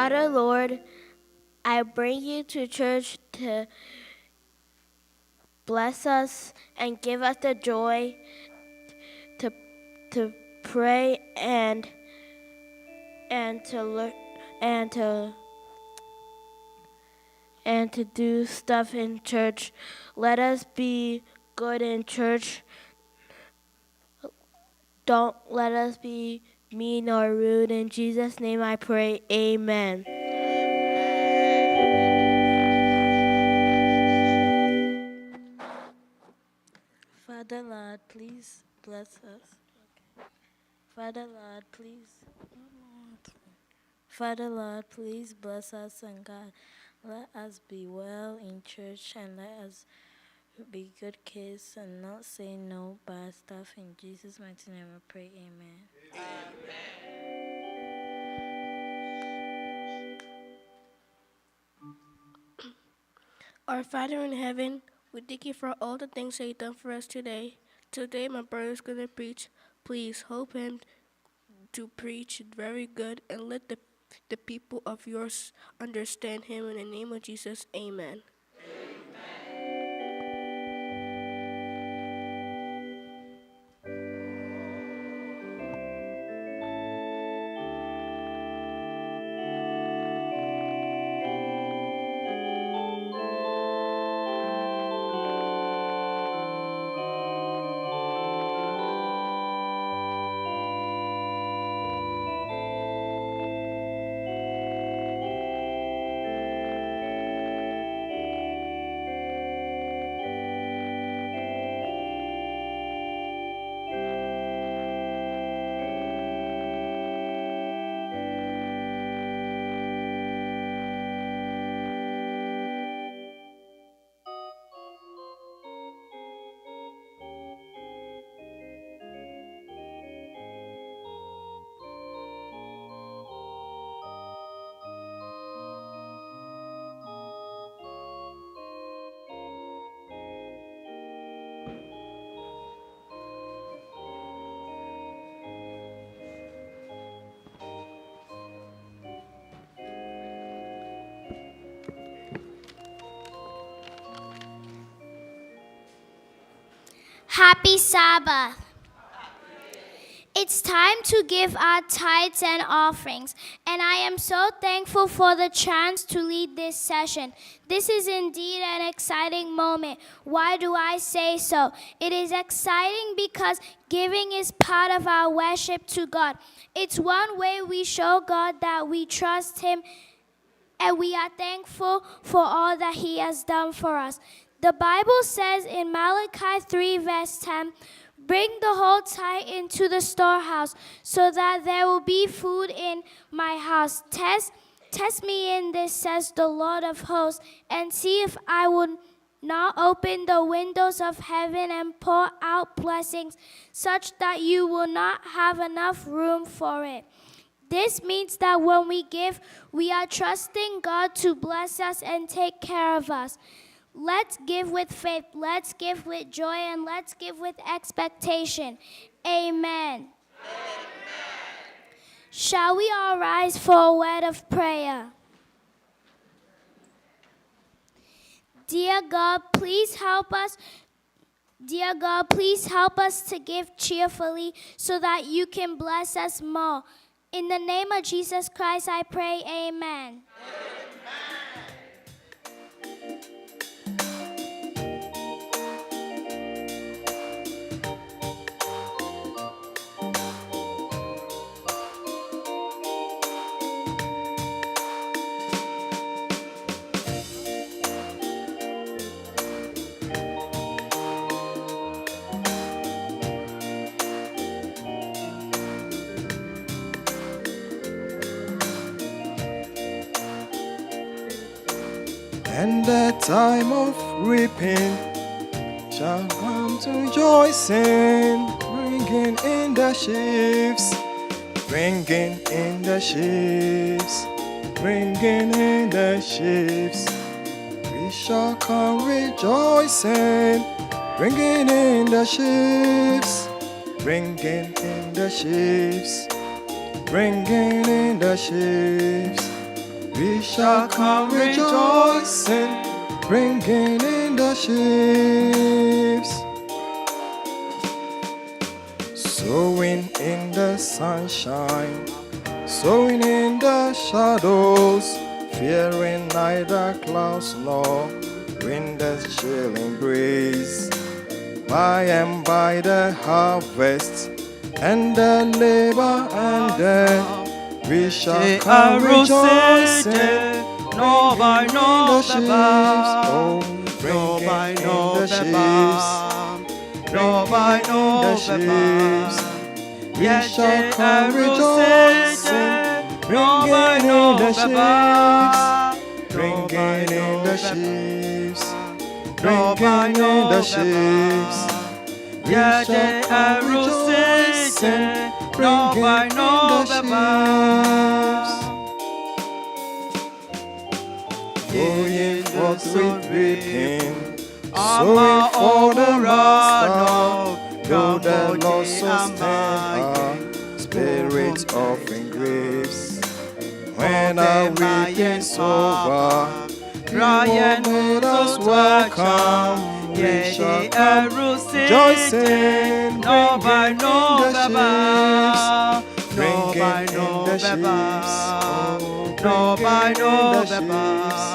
Father, Lord, I bring you to church to bless us and give us the joy to pray and to learn and to do stuff in church. Let us be good in church. Don't let us be mean or rude. In Jesus' name I pray, amen. Father Lord, please bless us. Father Lord, please bless us and God. Let us be well in church and let us be good kids and not say no bad stuff. In Jesus' mighty name I pray, amen. Our Father in heaven, we thank you for all the things that you've done for us today. Today my brother's going to preach. Please help him to preach very good and let the people of yours understand him. In the name of Jesus, amen. Happy Sabbath. It's time to give our tithes and offerings, and I am so thankful for the chance to lead this session. This is indeed an exciting moment. Why do I say so? It is exciting because giving is part of our worship to God. It's one way we show God that we trust Him and we are thankful for all that He has done for us. The Bible says in Malachi 3 verse 10, "Bring the whole tithe into the storehouse, so that there will be food in my house. Test me in this, says the Lord of hosts, and see if I will not open the windows of heaven and pour out blessings, such that you will not have enough room for it." This means that when we give, we are trusting God to bless us and take care of us. Let's give with faith, let's give with joy, and let's give with expectation. Amen. Shall we all rise for a word of prayer? Dear God, please help us. Dear God, please help us to give cheerfully so that you can bless us more. In the name of Jesus Christ, I pray, amen. And the time of reaping shall come to rejoicing, bringing in the sheaves, bringing in the sheaves, bringing in the sheaves. We shall come rejoicing, bringing in the sheaves, bringing in the sheaves, bringing in the sheaves. We shall come rejoicing, bringing in the sheaves. Sowing in the sunshine, sowing in the shadows, fearing neither clouds nor wind's chilling breeze. By and by the harvest and the labor ended, we shall come rejoicing, no by no the sheaves, oh, bringing in the sheaves, no by no the sheaves. We shall come rejoicing, bringing in the sheaves, bringing in the sheaves, bringing in the sheaves. We shall come rejoicing, bringing in the sheaves. Going forth with reaping, sowing for the master, though the Lord sustain our spirits offering graves. When our weeping's over, He will made us welcome. We shall come rejoicing, bringing in the sheaves, bringing in the sheaves, oh, bringing in the sheaves.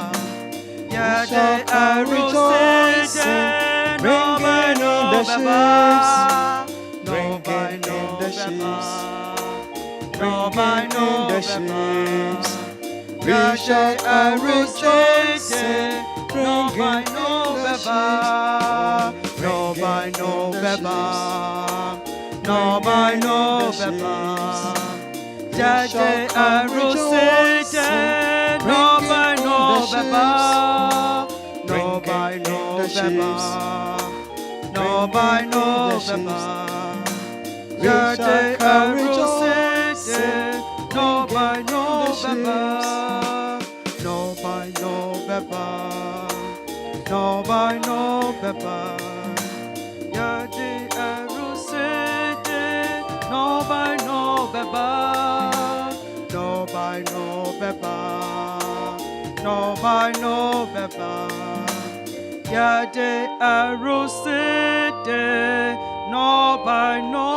We shall come rejoicing, bringing in the sheaves, bringing in the sheaves, bringing in the sheaves. We shall come rejoicing, bringing in the sheaves, bringing in the sheaves, no by no sheaves. We shall come rejoicing, bringing in the sheaves, bringing in the sheaves, no by no sheaves. We shall come rejoicing, no by no sheaves, no by no no by no Yadi Erusete, no by no no by no no by no Yadi Erusete, no by no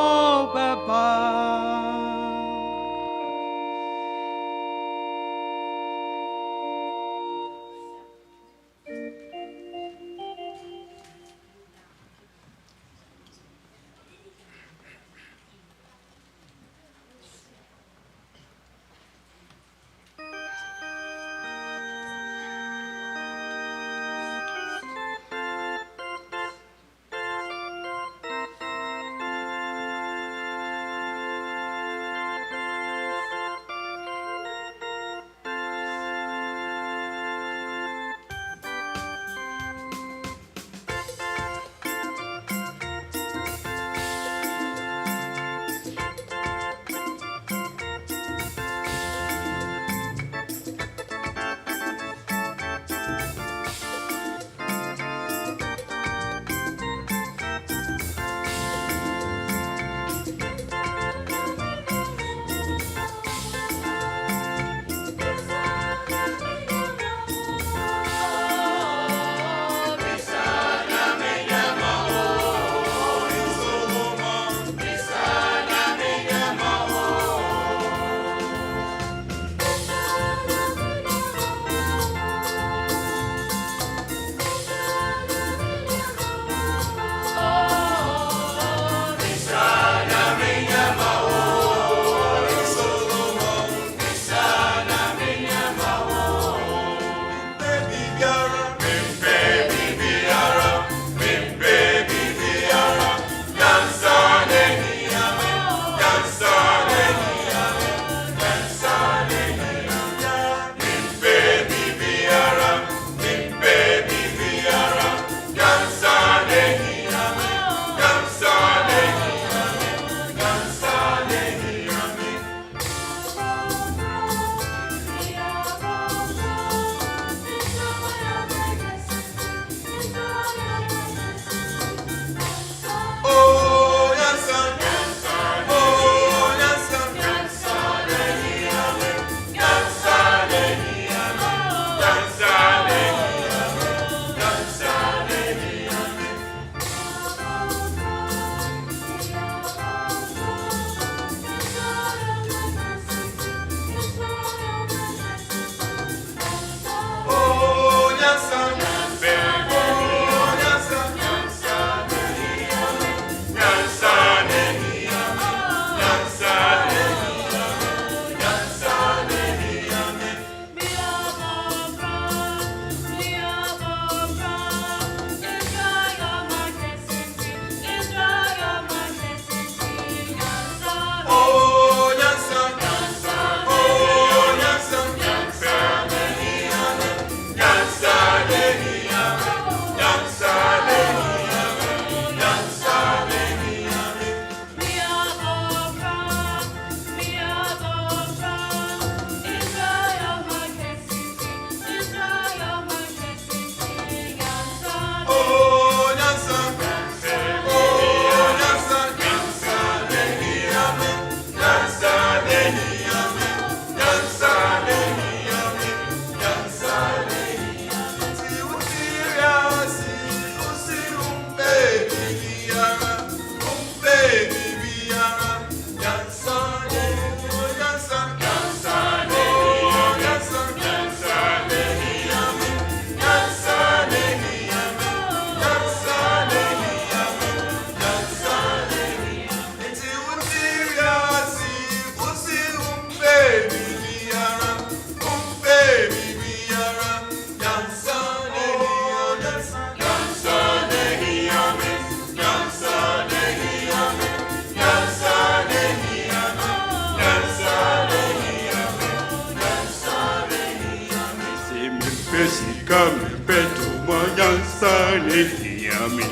Nyansane hiame,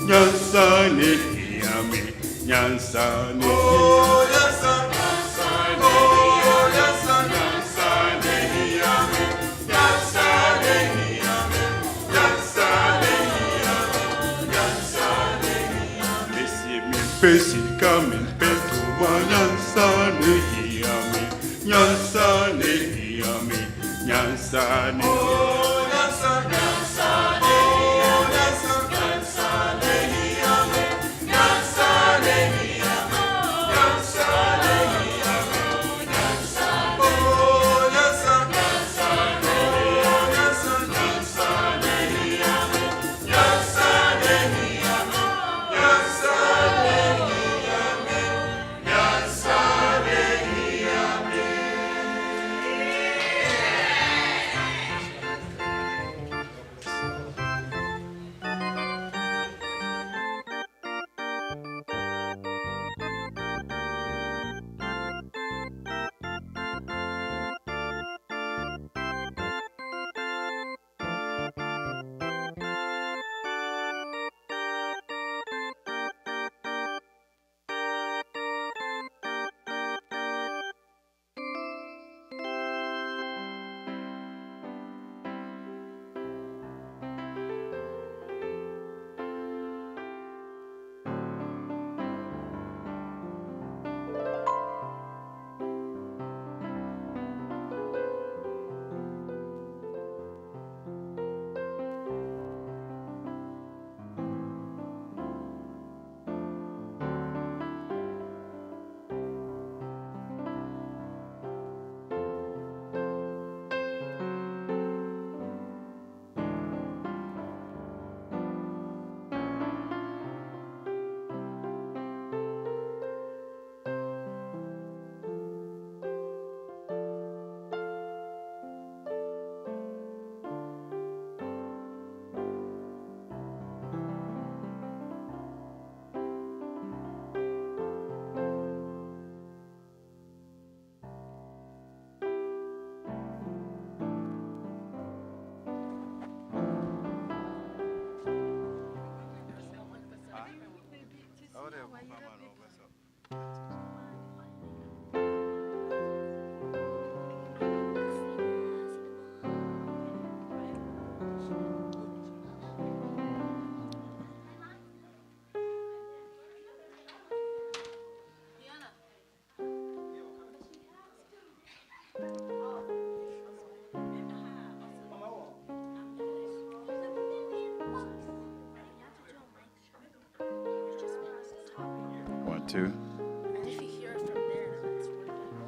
Nyansane hiame, Nyansane Pesi kamen petu ma Nyansane hiame, Nyansane hiame, Nyansane One, two. And if you hear it from there, that's really good.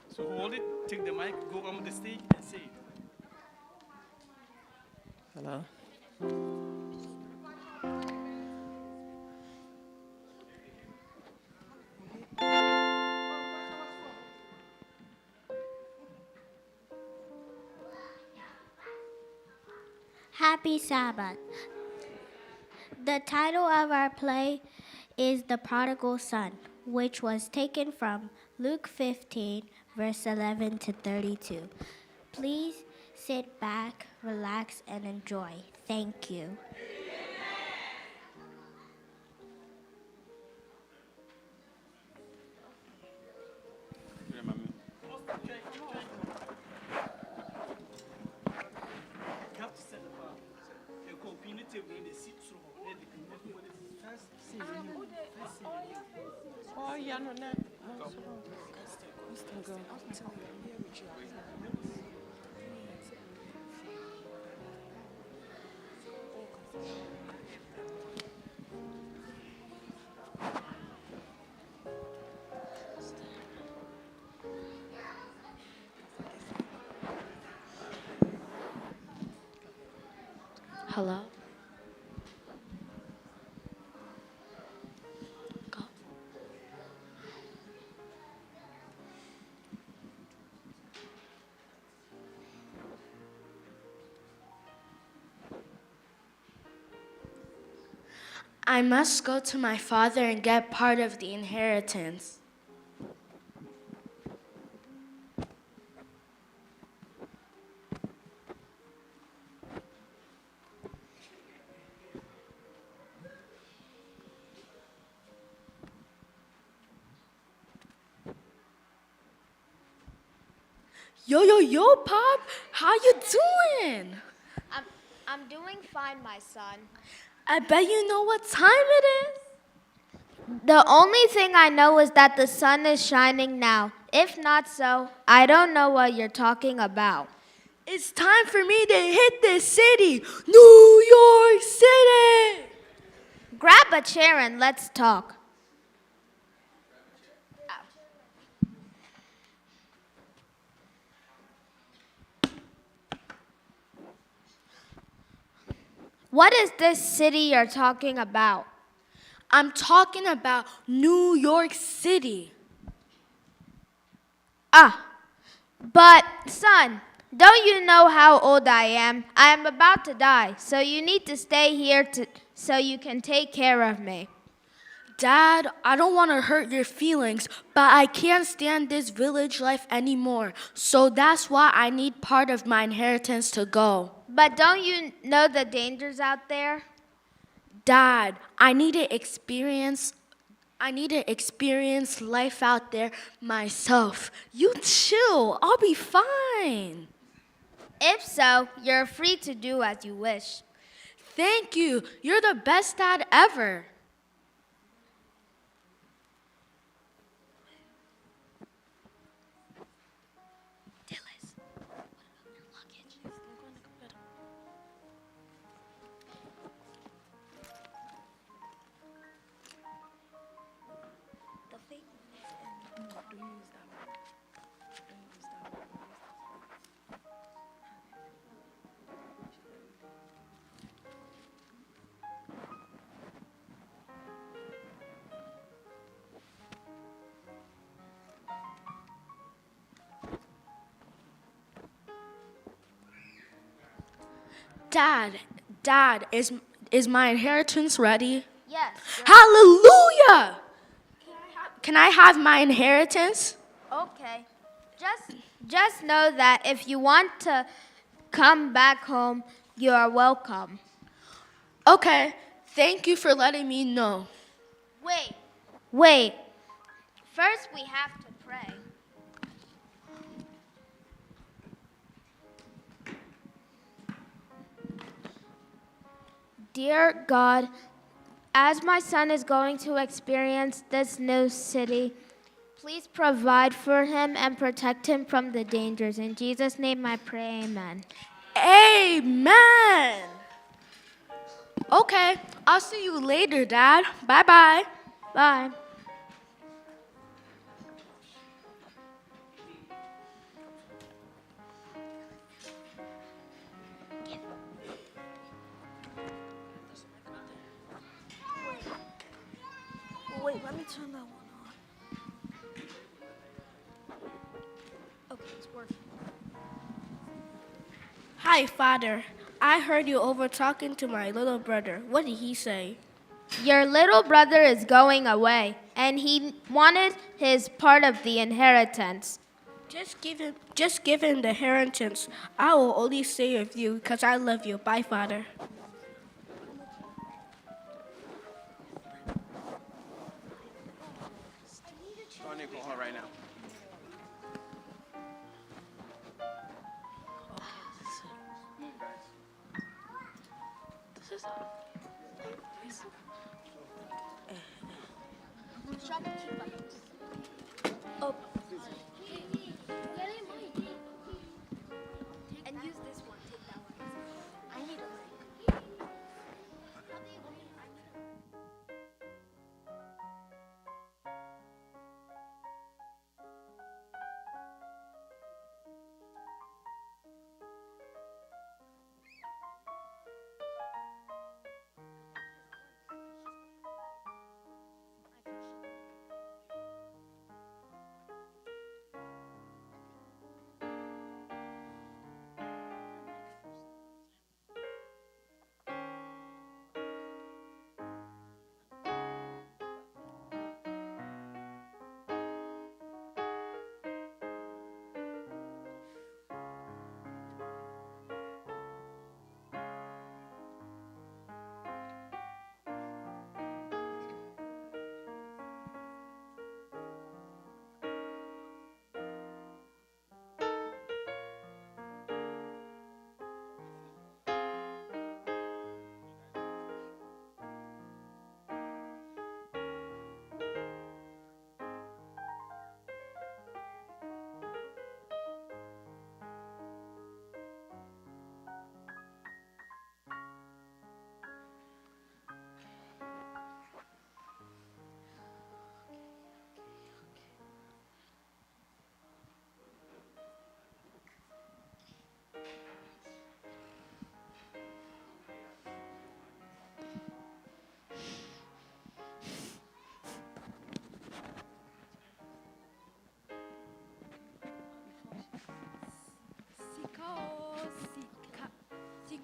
So hold it, take the mic, go on the stage and say it. Hello. Happy Sabbath. The title of our play is The Prodigal Son, which was taken from Luke 15, verse 11 to 32. Please sit back, relax, and enjoy. Thank you. Oh, yeah, no, no. Hello? Go. I must go to my father and get part of the inheritance. Yo, Pop, how you doing? I'm doing fine, my son. I bet you know what time it is. The only thing I know is that the sun is shining now. If not so, I don't know what you're talking about. It's time for me to hit this city, New York City. Grab a chair and let's talk. What is this city you're talking about? I'm talking about New York City. But son, don't you know how old I am? I am about to die, so you need to stay here so you can take care of me. Dad, I don't want to hurt your feelings, but I can't stand this village life anymore. So that's why I need part of my inheritance to go. But don't you know the dangers out there? Dad, I need to experience life out there myself. You chill. I'll be fine. If so, you're free to do as you wish. Thank you. You're the best dad ever. Dad, is my inheritance ready? Yes. Hallelujah! Can I have my inheritance? Okay. Just know that if you want to come back home, you are welcome. Okay, thank you for letting me know. Wait. First we have to pray. Dear God, as my son is going to experience this new city, please provide for him and protect him from the dangers. In Jesus' name I pray, amen. Amen! Okay, I'll see you later, Dad. Bye-bye. Bye. Wait, let me turn that one on. Okay, it's working. Hi, Father. I heard you over talking to my little brother. What did he say? Your little brother is going away, and he wanted his part of the inheritance. Just give him the inheritance. I will only stay with you because I love you. Bye, Father. Tony, call her right now. And use this one. Take that one. I need a mic.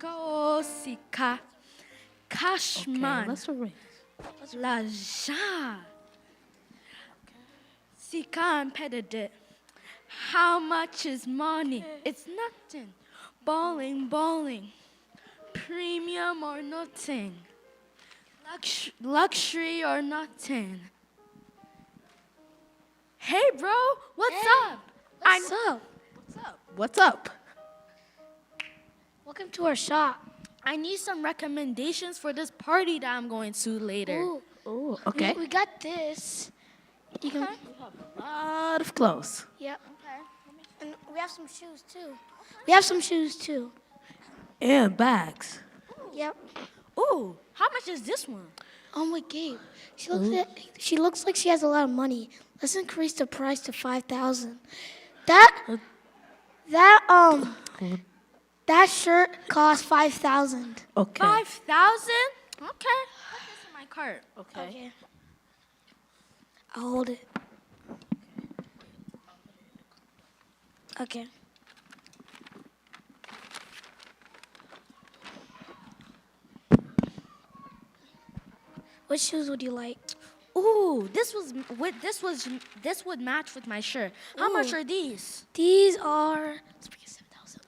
Kaosika. Kashman. Let's erase. Laja. Sika impeded. How much is money? It's nothing. Bowling. Premium or nothing. Luxury or nothing. Hey, bro, what's up? What's up? Welcome to our shop. I need some recommendations for this party that I'm going to later. Ooh, Oh, okay. we got this. You can. A lot of clothes. Yep. Okay. And we have some shoes too. We have some shoes too. And bags. Yep. Ooh, how much is this one? Oh my Gabe. She looks like she has a lot of money. Let's increase the price to 5,000. That shirt costs 5,000. Okay. 5,000? Okay. Put this in my cart. Okay. I'll hold it. Okay. What shoes would you like? Ooh, this would match with my shirt. How much are these? These are.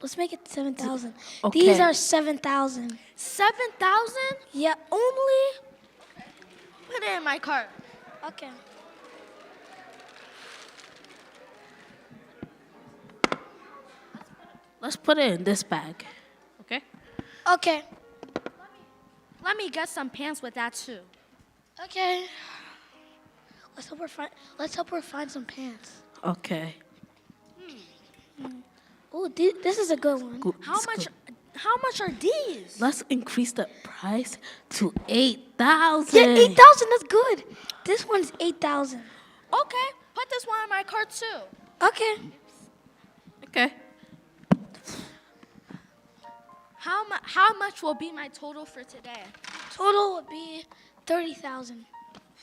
Let's make it 7,000. Okay. These are 7,000. 7,000? Yeah. Only? Put it in my cart. Okay. Let's put it in this bag. Okay? Okay. Let me get some pants with that too. Okay. Let's help her find some pants. Okay. Oh, this is a good one. Good. How much are these? Let's increase the price to 8,000. Yeah, 8,000. That's good. This one's 8,000. Okay, put this one in my cart too. Okay. Okay. How much will be my total for today? Total would be 30,000.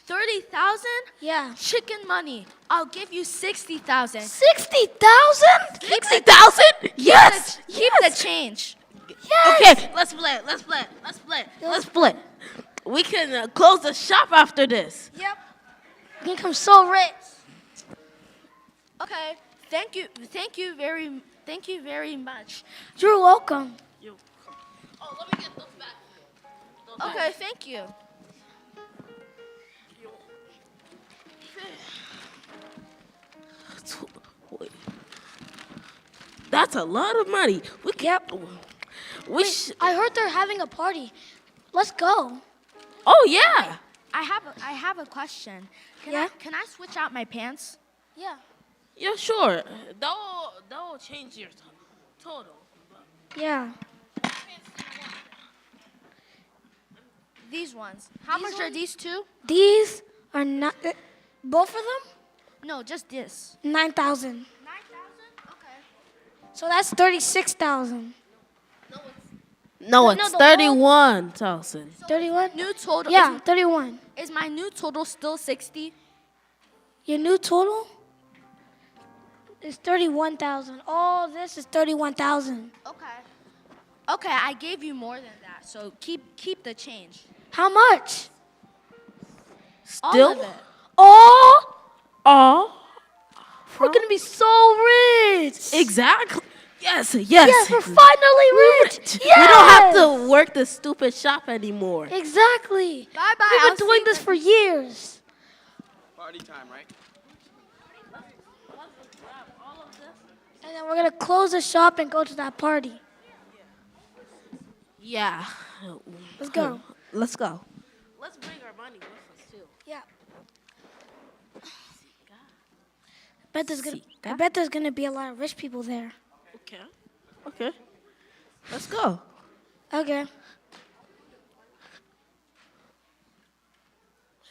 30,000? Yeah. Chicken money. I'll give you 60,000. 60,000? 60,000? Yes. Keep the change. Yes. Okay, let's split. We can close the shop after this. Yep. You can become so rich. Okay. Thank you very much. You're welcome. Oh, let me get those back. Okay, thank you. That's a lot of money. Yep. I heard they're having a party. Let's go. Oh yeah. I have a question. Can I switch out my pants? Yeah. Yeah, sure. That'll change your total. Yeah. These ones. How much are these two? These are not. Both of them? No, just this. 9,000. 9,000? Okay. So that's 36,000. No, it's the whole- 31,000. 31? New total. Yeah, 31. Is my new total still 60? Your new total is 31,000. All this is 31,000. Okay. Okay, I gave you more than that, so keep the change. How much? All Still? of it. All? We're gonna be so rich. Exactly. Yes. Yes, we're finally rich. Yes. We don't have to work the stupid shop anymore. Exactly. Bye-bye. We've been doing this for years. Party time, right? And then we're gonna close the shop and go to that party. Yeah. Let's go. Let's go. Let's bring our money with us too. Yeah. I bet there's gonna be a lot of rich people there. Okay. Let's go. Okay.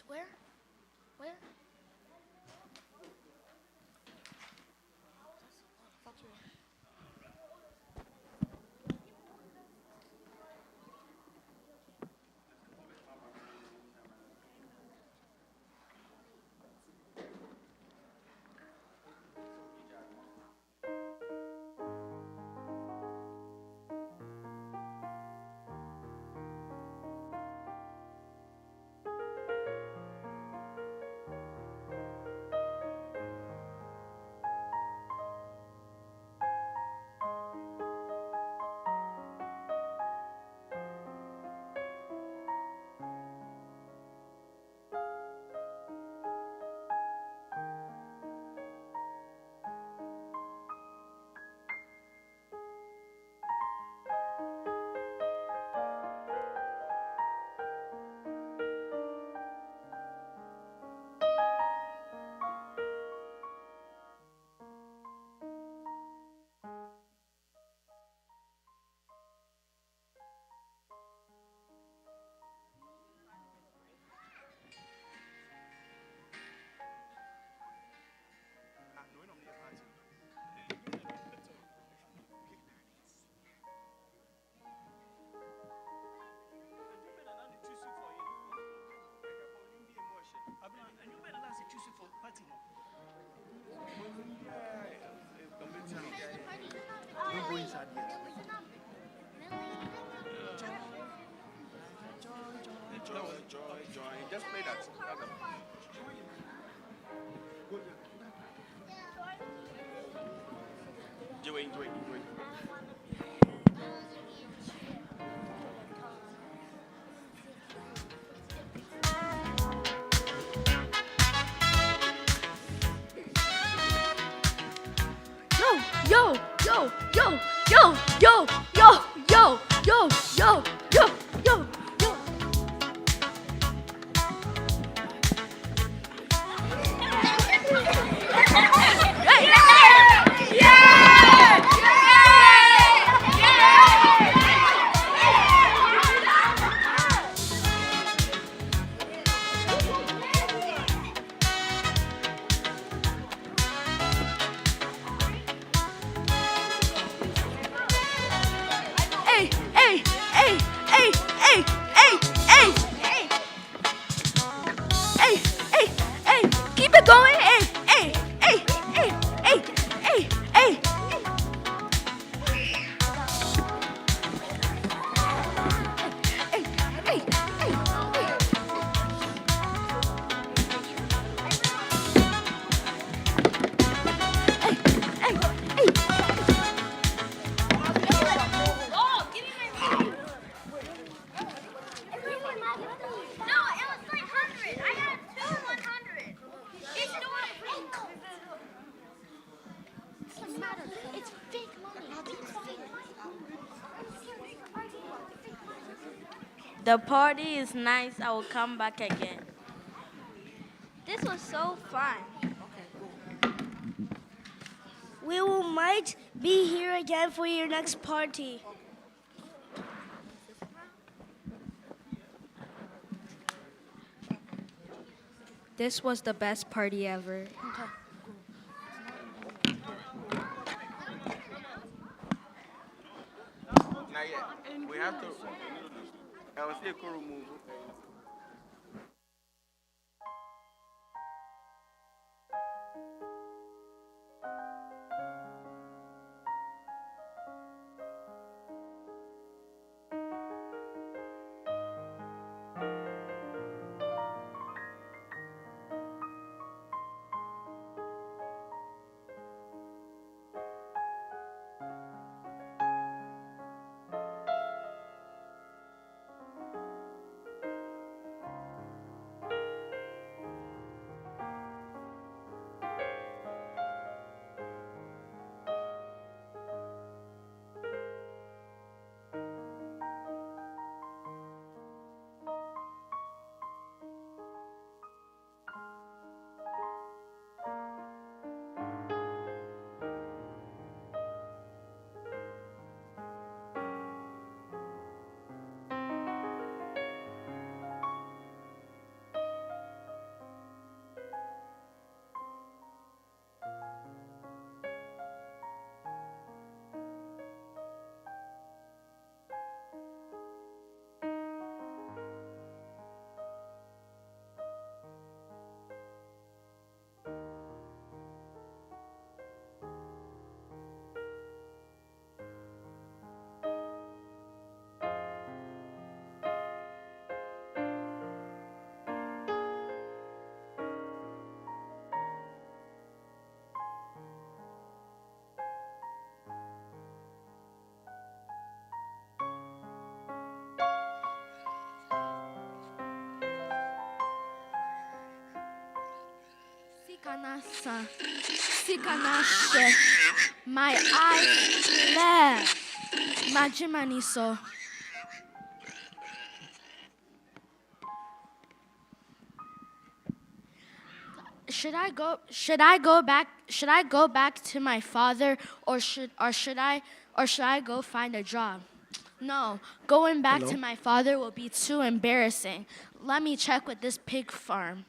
Where? Just play that. Joey. Yo, yo, yo, yo, yo, yo, yo, yo, yo, yo, yo, yo. Hey, hey, hey, hey, hey, hey, hey, hey, hey, hey, hey, keep it going. Hey, hey, hey, hey, hey, hey, hey. The party is nice. I will come back again. This was so fun. We will might be here again for your next party. This was the best party ever. Not yet. We have to. I will see a cool move. Sikanashe, my eyes left, Majimaniso. Should I go back to my father, or should I go find a job? No, going back to my father will be too embarrassing. Let me check with this pig farm.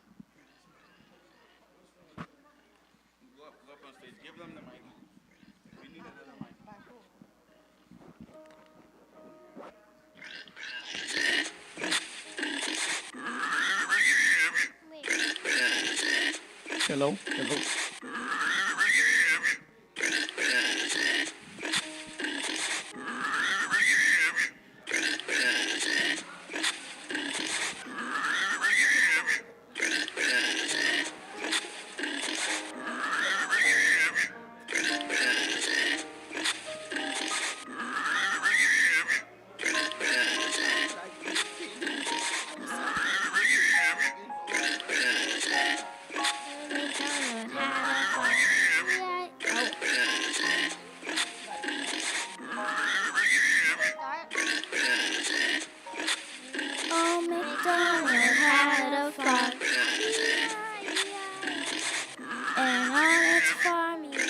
Go up on stage. Give them the mic. We need another mic. Hello. MacDonald had a farm. And on its farm he had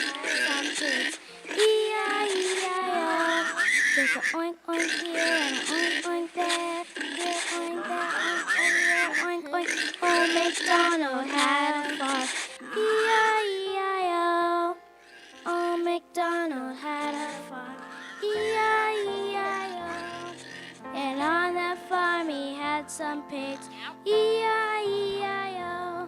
some pigs. E-I-E-I-O. There's an oink oink here and an oink oink there. Here oink there, oink oink there, oink oink. Oh, MacDonald had a farm. E-I-E-I-O. Oh, MacDonald had a farm. E-I-E-I-O. And on that farm he had some pigs. E-I-E-I-O.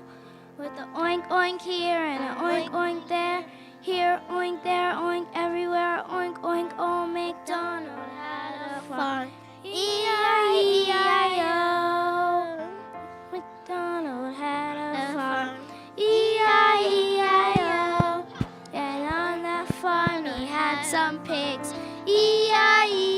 With the oink oink here and an oink oink there. Here oink, there oink, everywhere oink oink. Oh, MacDonald had a farm. E-I-E-I-O. MacDonald had a farm. E-I-E-I-O. And on that farm he had some pigs. E-I-E-I-O.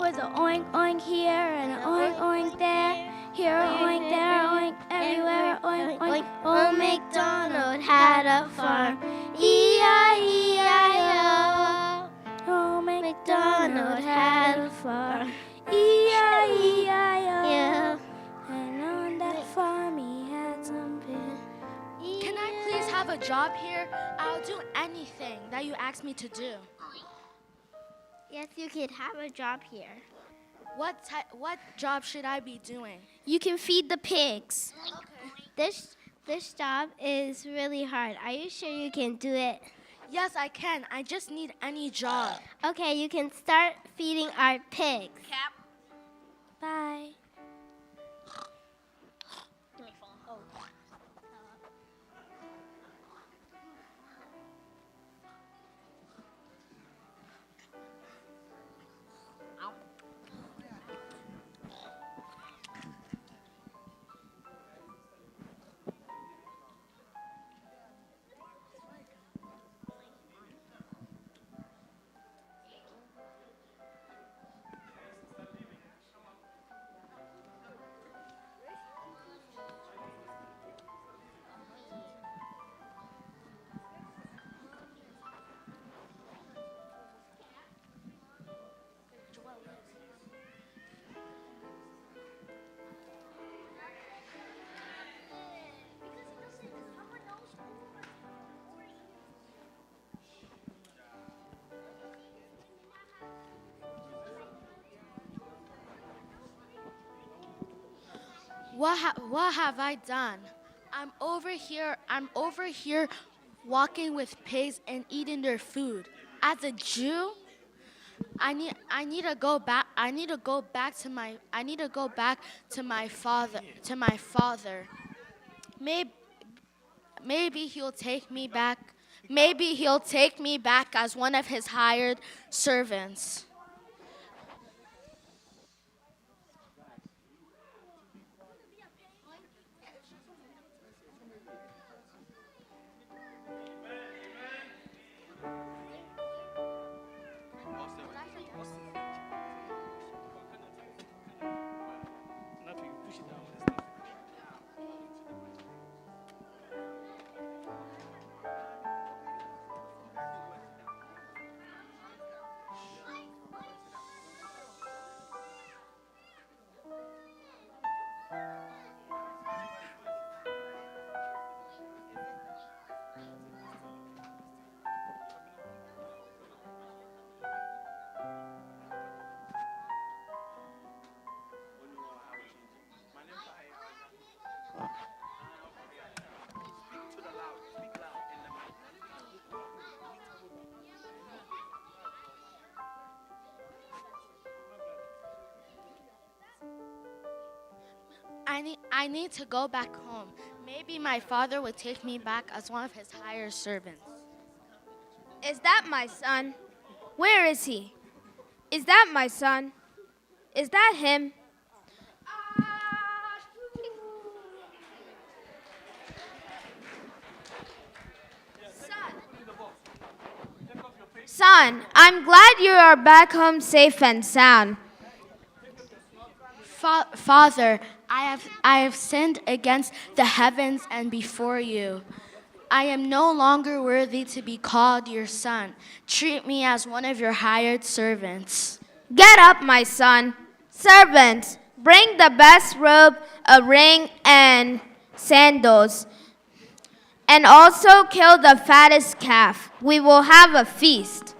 With a oink oink here and an oink oink there. Here oink, there oink, everywhere oink oink. Oh, MacDonald had a farm. E-I-E-I-O. Oh, MacDonald had a farm. E-I-E-I-O. And on that farm he had some pigs. Can I please have a job here? I'll do anything that you ask me to do. Yes, you can have a job here. What job should I be doing? You can feed the pigs. This job is really hard. Are you sure you can do it? Yes, I can. I just need any job. Okay, you can start feeding our pigs. Cap. Bye. What have I done? I'm over here walking with pigs and eating their food. As a Jew, I need to go back to my father. Maybe he'll take me back. Maybe he'll take me back as one of his hired servants. Nothing. Push it down. I need to go back home. Maybe my father would take me back as one of his hired servants. Is that my son? Where is he? Is that my son? Is that him? Son, I'm glad you are back home safe and sound. Father, I have sinned against the heavens and before you. I am no longer worthy to be called your son. Treat me as one of your hired servants. Get up, my son. Servants, Bring the best robe, a ring, and sandals. And also kill the fattest calf. We will have a feast.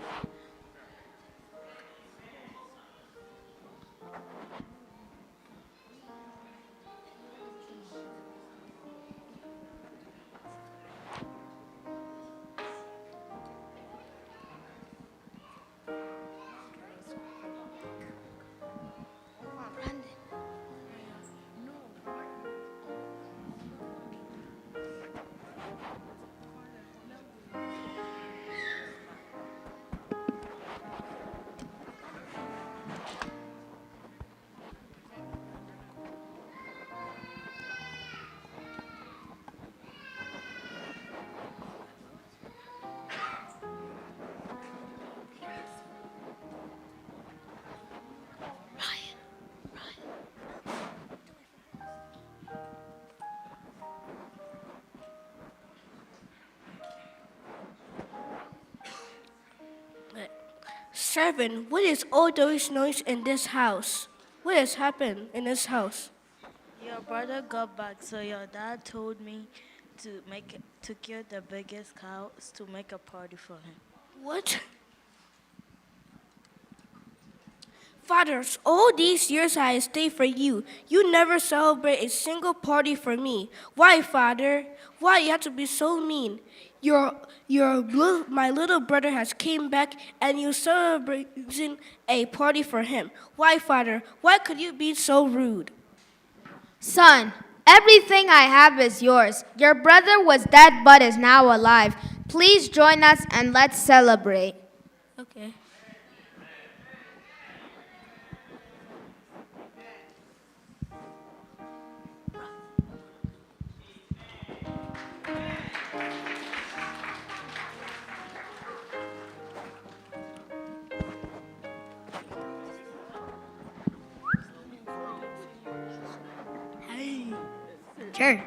Servant, what is all those noise in this house? What has happened in this house? Your brother got back, so your dad told me to kill the biggest cows to make a party for him. What? Fathers, all these years I have stayed for you. You never celebrate a single party for me. Why, Father? Why you have to be so mean? My little brother has came back and you celebrating a party for him. Why, Father? Why could you be so rude? Son, everything I have is yours. Your brother was dead but is now alive. Please join us and let's celebrate. Okay. Sure.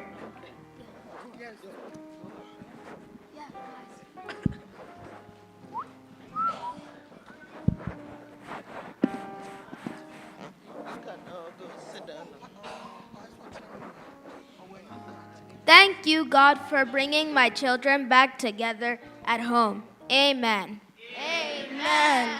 Thank you, God, for bringing my children back together at home. Amen. Amen.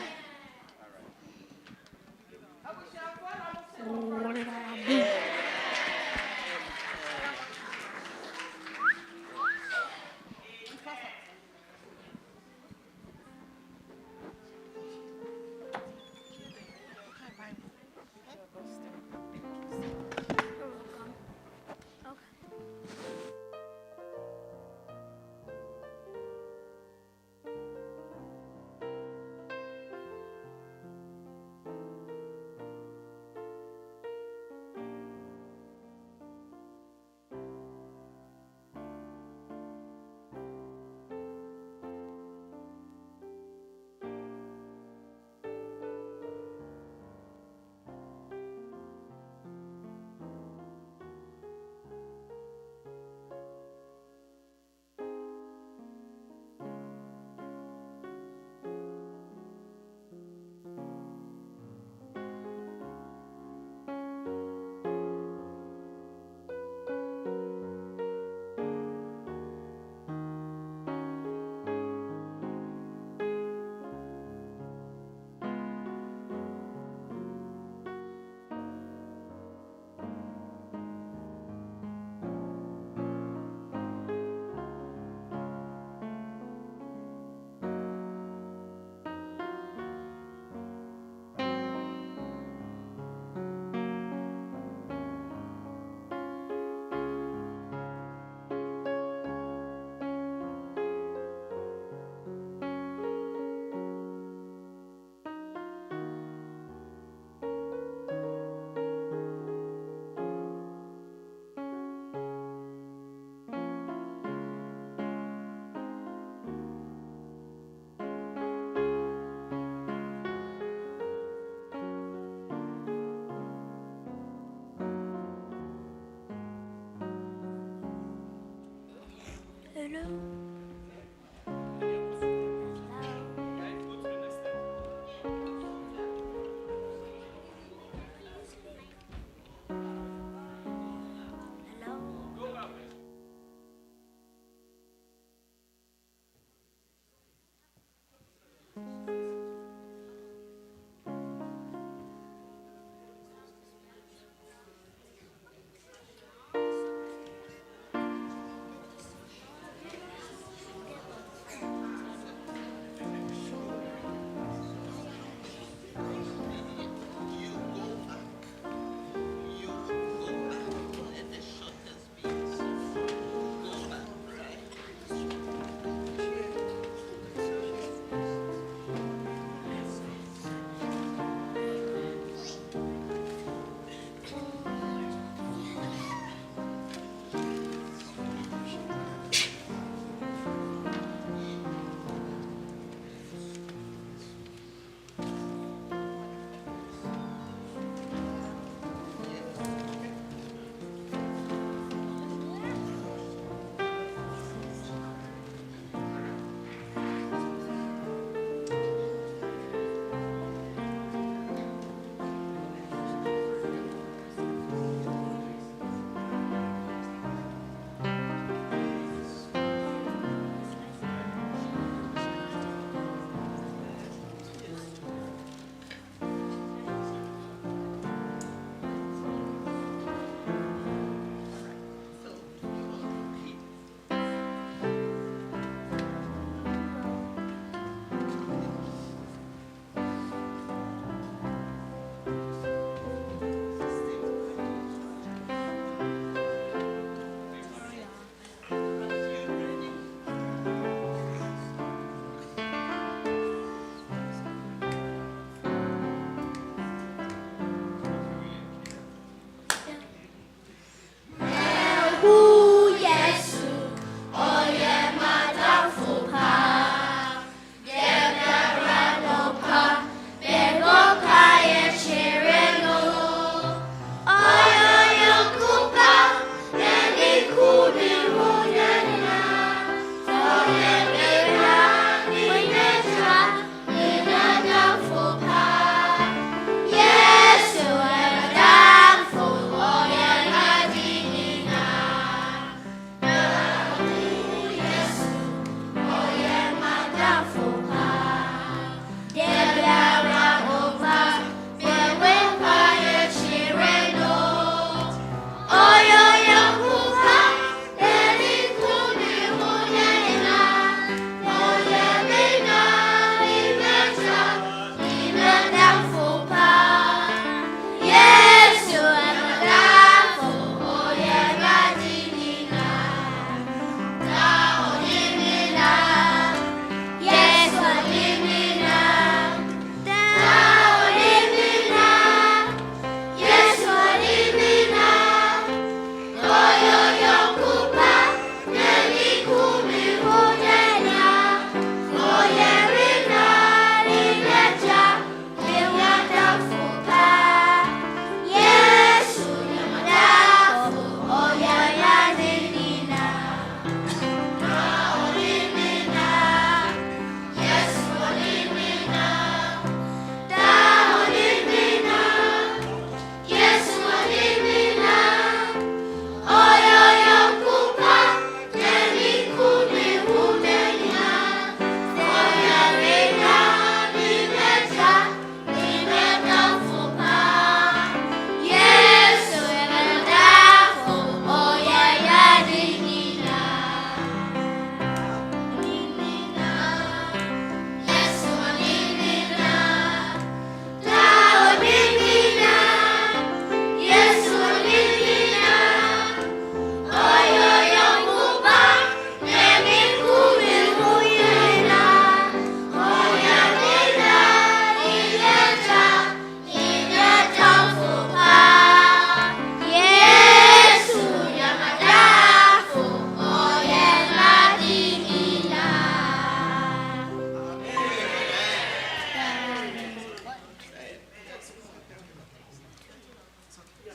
Is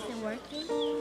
it working?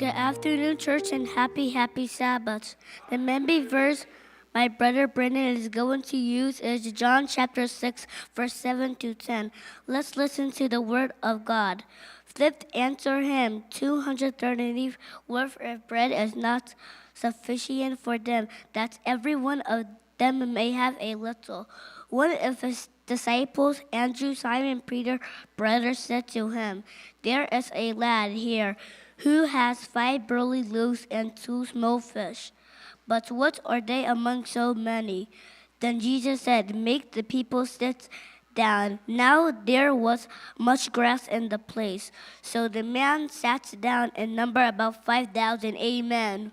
Good afternoon, church, and happy Sabbath. The memory verse my brother Brendan is going to use is John chapter 6, verse 7 to 10. Let's listen to the word of God. Philip answered him, 230 worth of bread is not sufficient for them, that every one of them may have a little. One of his disciples, Andrew, Simon Peter, brother, said to him, there is a lad here who has 5 barley loaves and 2 small fish. But what are they among so many? Then Jesus said, make the people sit down. Now there was much grass in the place. So the man sat down and numbered about 5,000. Amen.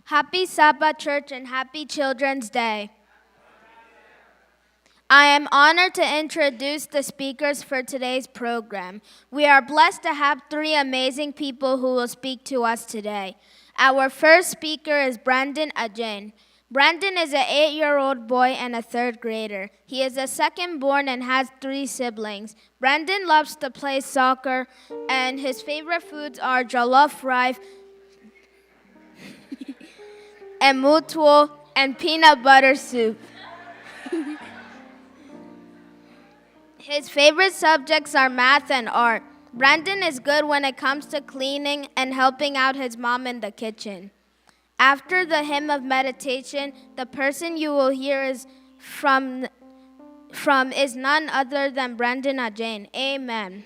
Happy Sabbath, church, and happy Children's Day. I am honored to introduce the speakers for today's program. We are blessed to have 3 amazing people who will speak to us today. Our first speaker is Brandon Ajane. Brandon is an 8-year-old boy and a 3rd grader. He is the second born and has 3 siblings. Brandon loves to play soccer, and his favorite foods are jollof rice, and mutual, and peanut butter soup. His favorite subjects are math and art. Brandon is good when it comes to cleaning and helping out his mom in the kitchen. After the hymn of meditation, the person you will hear is from is none other than Brandon Ajane. Amen.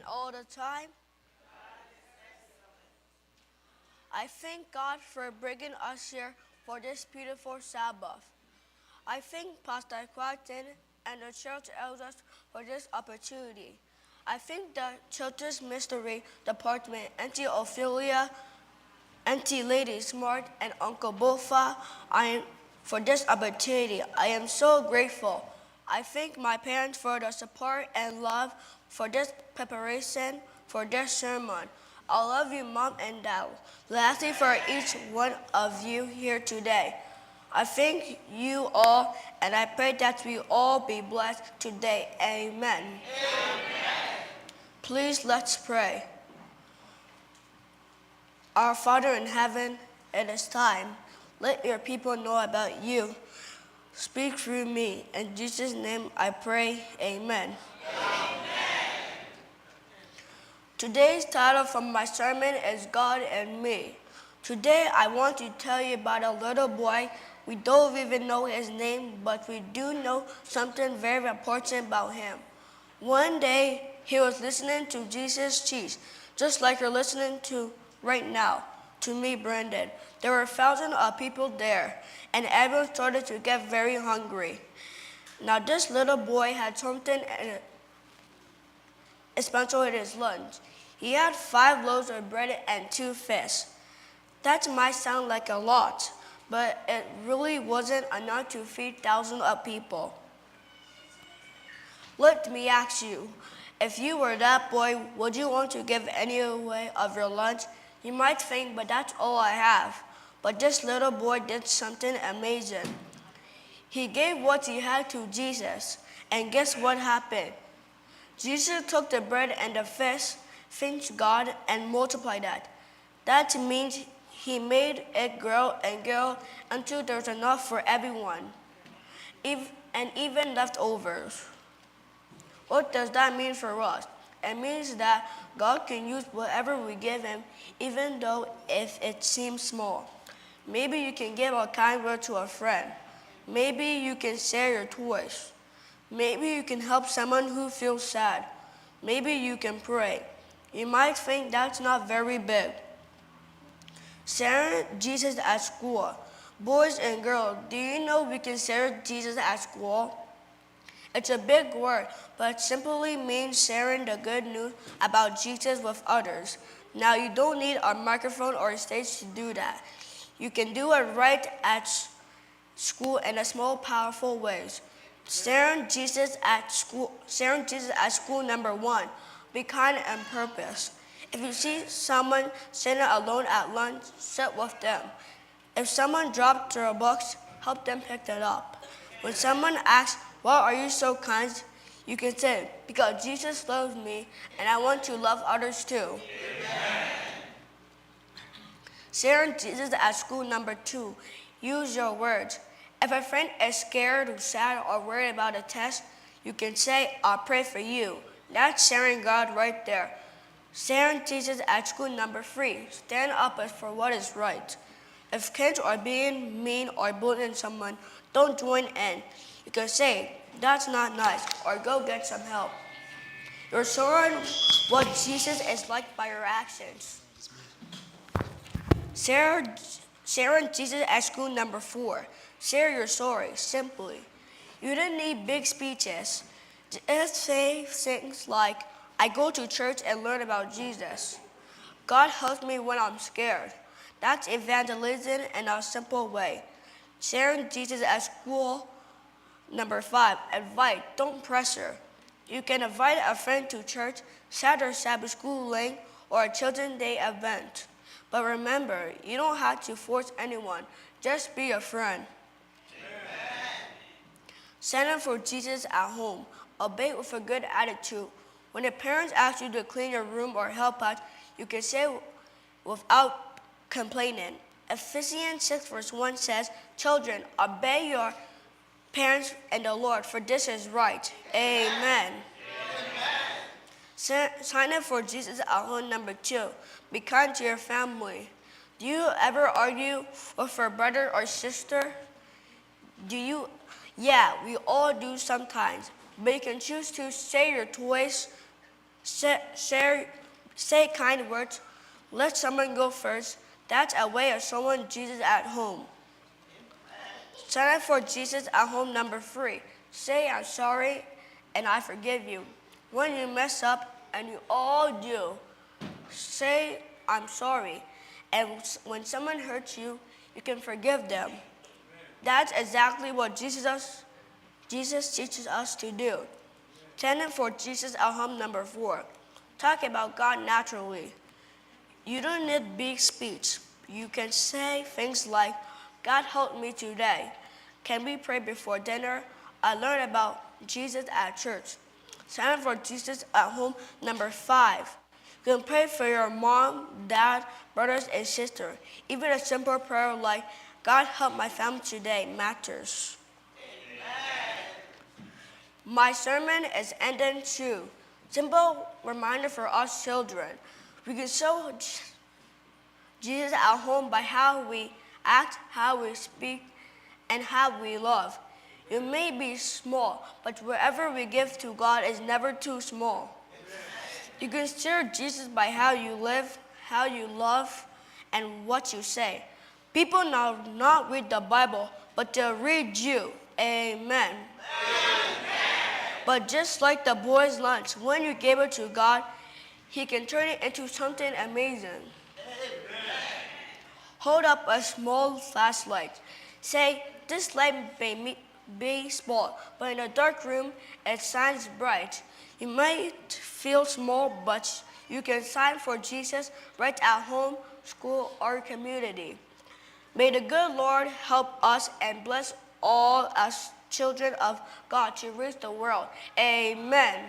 and all the time. I thank God for bringing us here for this beautiful Sabbath. I thank Pastor Quatin and the church elders for this opportunity. I thank the children's mystery department, Auntie Ophelia, Auntie Lady Smart, and Uncle Bofa for this opportunity. I am so grateful. I thank my parents for the support and love for this preparation for this sermon. I love you, Mom and Dad. Lastly, for each one of you here today. I thank you all, and I pray that we all be blessed today. Amen. Amen. Please let's pray. Our Father in heaven, it is time. Let your people know about you. Speak through me. In Jesus' name I pray. Amen. Amen. Today's title from my sermon is God and Me. Today I want to tell you about a little boy. We don't even know his name, but we do know something very important about him. One day, he was listening to Jesus teach, just like you're listening to right now, to me, Brandon. There were thousands of people there, and everyone started to get very hungry. Now, this little boy had something special in his lunch. He had 5 loaves of bread and 2 fish. That might sound like a lot, but it really wasn't enough to feed thousands of people. Let me ask you, if you were that boy, would you want to give any away of your lunch? You might think, but that's all I have. But this little boy did something amazing. He gave what he had to Jesus, and guess what happened? Jesus took the bread and the fish, thanked God, and multiplied that. That means he made it grow and grow until there's enough for everyone, and even leftovers. What does that mean for us? It means that God can use whatever we give him, even though if it seems small. Maybe you can give a kind word to a friend. Maybe you can share your toys. Maybe you can help someone who feels sad. Maybe you can pray. You might think that's not very big. Sharing Jesus at school. Boys and girls, do you know we can share Jesus at school? It's a big word, but it simply means sharing the good news about Jesus with others. Now, you don't need a microphone or a stage to do that. You can do it right at school in a small, powerful ways. Sharing Jesus at school, number 1, be kind and purpose. If you see someone sitting alone at lunch, sit with them. If someone dropped their books, help them pick it up. When someone asks, "Why are you so kind?" you can say, "Because Jesus loves me, and I want to love others too." Amen. Sharing Jesus at school number 2, use your words. If a friend is scared or sad or worried about a test, you can say, "I'll pray for you." That's sharing God right there. Sharing Jesus at school number 3, stand up for what is right. If kids are being mean or bullying someone, don't join in. You can say, "That's not nice," or "Go get some help." You're showing what Jesus is like by your actions. Sharing Jesus at school number 4. Share your story, simply. You don't need big speeches. Just say things like, "I go to church and learn about Jesus. God helps me when I'm scared." That's evangelism in a simple way. Sharing Jesus at school number 5. Invite, don't pressure. You can invite a friend to church, Saturday Sabbath schooling, or a Children's Day event. But remember, you don't have to force anyone. Just be a friend. Stand up for Jesus at home. Obey with a good attitude. When your parents ask you to clean your room or help out, you can say without complaining. Ephesians 6 verse 1 says, "Children, obey your parents in the Lord, for this is right." Amen. Sign up for Jesus at home number 2. Be kind to your family. Do you ever argue with your brother or sister? Yeah, we all do sometimes. But you can choose to share your toys, Say kind words. Let someone go first. That's a way of showing Jesus at home. Sign up for Jesus at home number 3. Say I'm sorry and I forgive you. When you mess up, and you all do, say I'm sorry. And when someone hurts you, you can forgive them. That's exactly what Jesus teaches us to do. Tenet for Jesus at home number 4. Talk about God naturally. You don't need big speech. You can say things like, God helped me today. Can we pray before dinner? I learned about Jesus at church. Sign up for Jesus at home number 5. You can pray for your mom, dad, brothers, and sister. Even a simple prayer like, God help my family today matters. My sermon is ending too. Simple reminder for us children. We can show Jesus at home by how we act, how we speak, and how we love. It may be small, but wherever we give to God is never too small. You can share Jesus by how you live, how you love, and what you say. People now not read the Bible, but they'll read you. Amen. But just like the boy's lunch, when you give it to God, He can turn it into something amazing. Hold up a small flashlight. Say, this light may be small, but in a dark room, it shines bright. You might feel small, but you can shine for Jesus right at home, school, or community. May the good Lord help us and bless all as children of God to reach the world. Amen.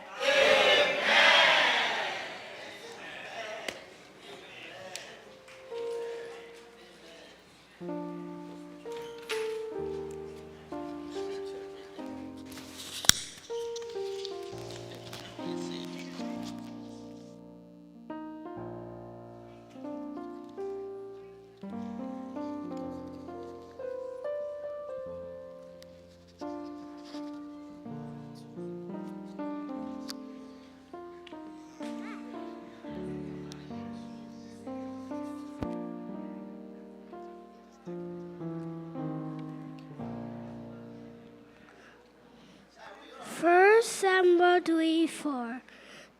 First Samuel 3:4.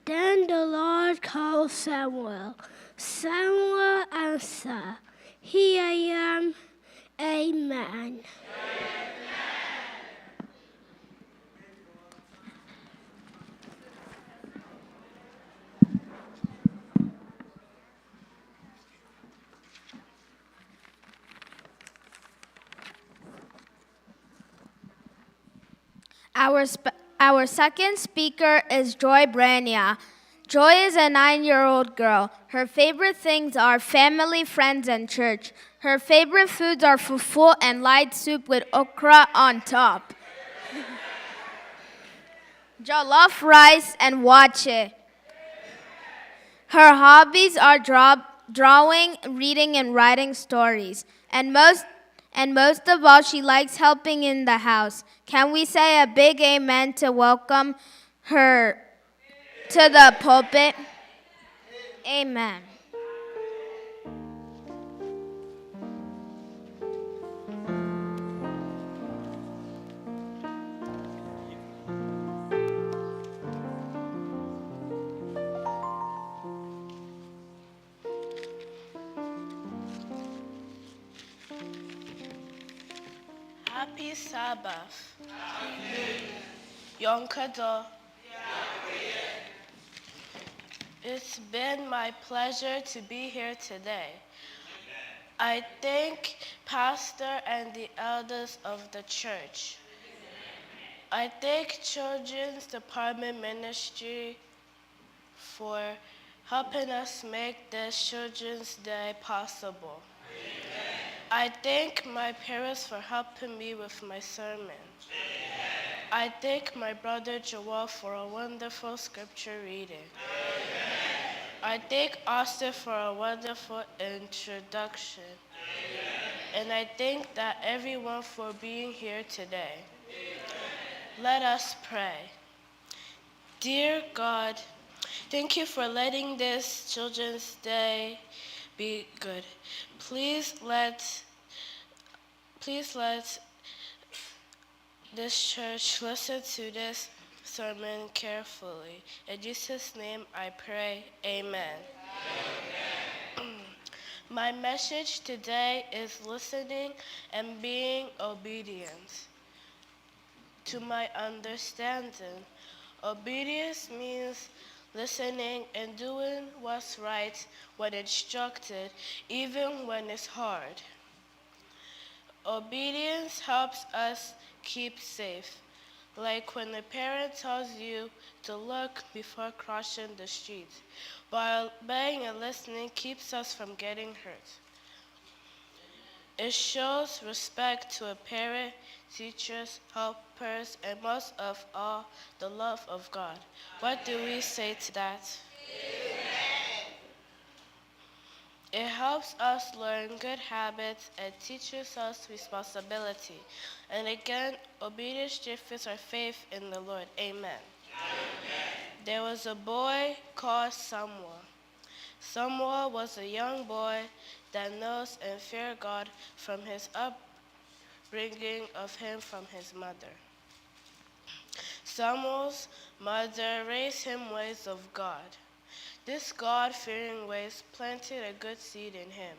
Then the Lord called Samuel. Samuel answered, Here I am. Amen. Our second speaker is Joy Brania. Joy is a 9-year-old girl. Her favorite things are family, friends, and church. Her favorite foods are fufu and light soup with okra on top. Jollof rice and wache. Her hobbies are drawing, reading, and writing stories. And most of all, she likes helping in the house. Can we say a big amen to welcome her to the pulpit? Amen. Happy Sabbath. Yom Kippur. It's been my pleasure to be here today. I thank Pastor and the elders of the church. I thank Children's Department Ministry for helping us make this Children's Day possible. I thank my parents for helping me with my sermon. I thank my brother Joel for a wonderful scripture reading. I thank Austin for a wonderful introduction. And I thank that everyone for being here today. Let us pray. Dear God, Thank you for letting this Children's Day be good. Please let this church listen to this sermon carefully. In Jesus' name I pray, amen. My message today is listening and being obedient. To my understanding, obedience means listening and doing what's right when instructed, even when it's hard. Obedience helps us keep safe, like when a parent tells you to look before crossing the street, while obeying and listening keeps us from getting hurt. It shows respect to a parent, teachers, helpers, and most of all, the love of God. What do we say to that? It helps us learn good habits and teaches us responsibility. And again, obedience strengthens our faith in the Lord. Amen. There was a boy called Samuel. Samuel was a young boy that knows and feared God from his upbringing of him from his mother. Samuel's mother raised him ways of God. This God-fearing ways planted a good seed in him.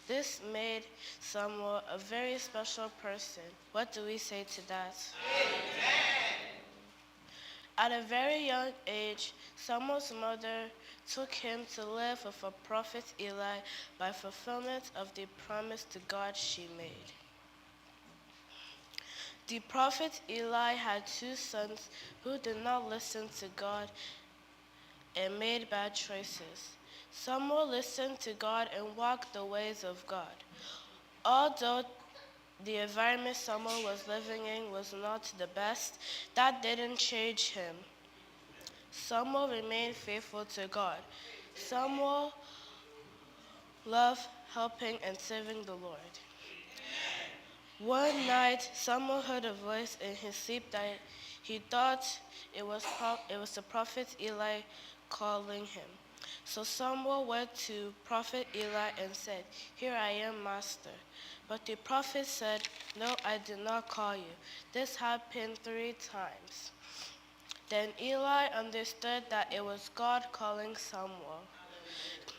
This made Samuel a very special person. What do we say to that? At a very young age, Samuel's mother took him to live with a prophet Eli by fulfillment of the promise to God she made. The prophet Eli had two sons who did not listen to God and made bad choices. Samuel listened to God and walked the ways of God. Although the environment Samuel was living in was not the best, that didn't change him. Samuel remained faithful to God. Samuel loved helping and serving the Lord. One night, Samuel heard a voice in his sleep that he thought it was the prophet Eli calling him. So Samuel went to prophet Eli and said, "Here I am, master." But the prophet said, "No, I did not call you." This happened 3 times. Then Eli understood that it was God calling Samuel.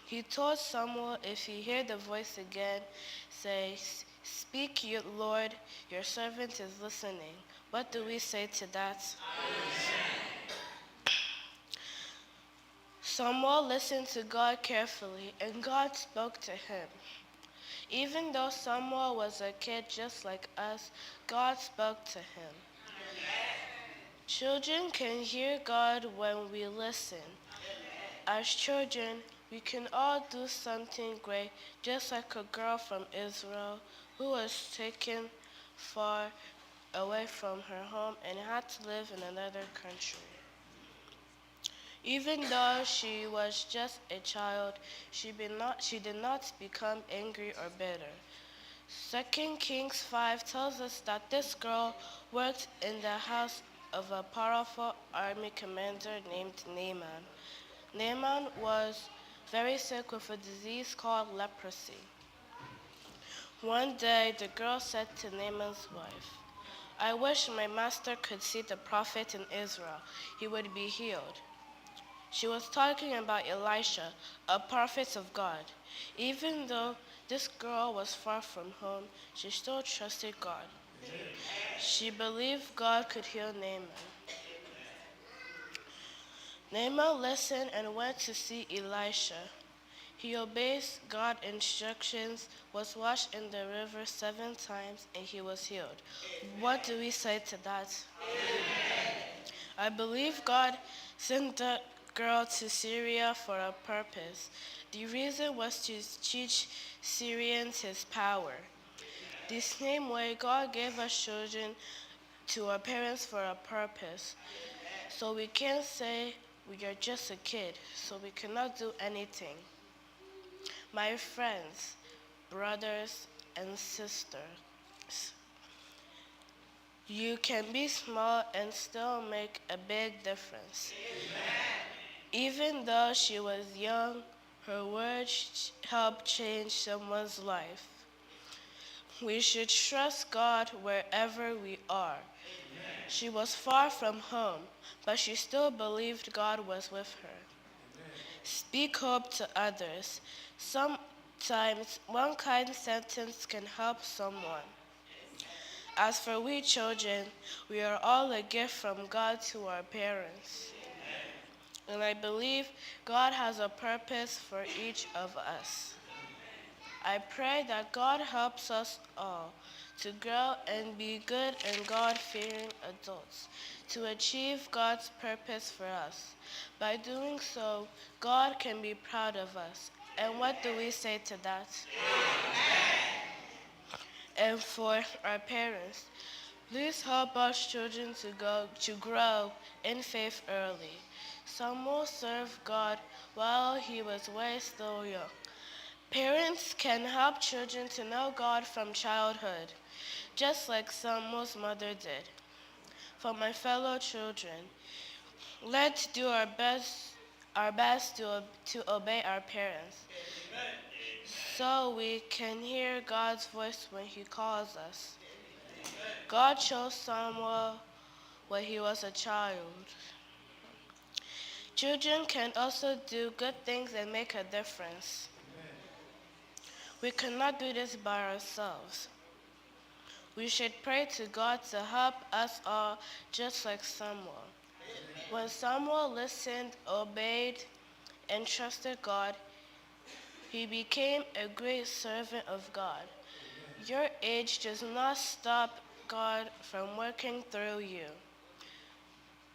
He told Samuel, if he heard the voice again, say, "Speak, Lord, your servant is listening." What do we say to that? Samuel listened to God carefully, and God spoke to him. Even though Samuel was a kid just like us, God spoke to him. Children can hear God when we listen. As children, we can all do something great, just like a girl from Israel who was taken far away from her home and had to live in another country. Even though she was just a child, she did not become angry or bitter. 2 Kings 5 tells us that this girl worked in the house of a powerful army commander named Naaman. Naaman was very sick with a disease called leprosy. One day, the girl said to Naaman's wife, "I wish my master could see the prophet in Israel. He would be healed." She was talking about Elisha, a prophet of God. Even though this girl was far from home, she still trusted God. She believed God could heal Naaman. Naaman listened and went to see Elisha. He obeyed God's instructions, was washed in the river 7 times, and he was healed. What do we say to that? I believe God sent the girl to Syria for a purpose. The reason was to teach Syrians his power. The same way God gave us children to our parents for a purpose. So we can't say we are just a kid, so we cannot do anything. My friends, brothers, and sisters, you can be small and still make a big difference. Even though she was young, her words helped change someone's life. We should trust God wherever we are. She was far from home, but she still believed God was with her. Speak hope to others. Sometimes one kind sentence can help someone. As for we children, we are all a gift from God to our parents. And I believe God has a purpose for each of us. I pray that God helps us all to grow and be good and God-fearing adults, to achieve God's purpose for us. By doing so, God can be proud of us. And what do we say to that? And for our parents, please help us children to grow in faith early. Samuel served God while he was way still young. Parents can help children to know God from childhood, just like Samuel's mother did. For my fellow children, let's do our best to obey our parents, so we can hear God's voice when he calls us. God chose Samuel when he was a child. Children can also do good things and make a difference. We cannot do this by ourselves. We should pray to God to help us all, just like Samuel. When Samuel listened, obeyed, and trusted God, he became a great servant of God. Your age does not stop God from working through you.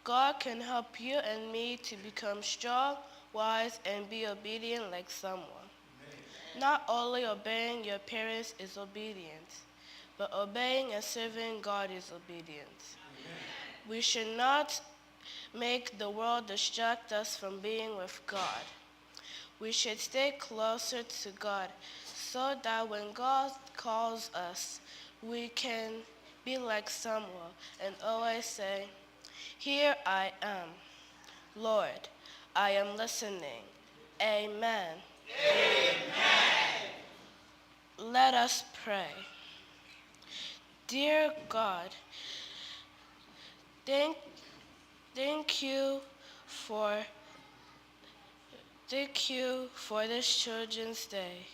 God can help you and me to become strong, wise, and be obedient like Samuel. Not only obeying your parents is obedience, but obeying and serving God is obedience. We should not make the world distract us from being with God. We should stay closer to God so that when God calls us, we can be like Samuel and always say, "Here I am, Lord, I am listening." Amen. Let us pray. Dear God, thank you for this Children's Day.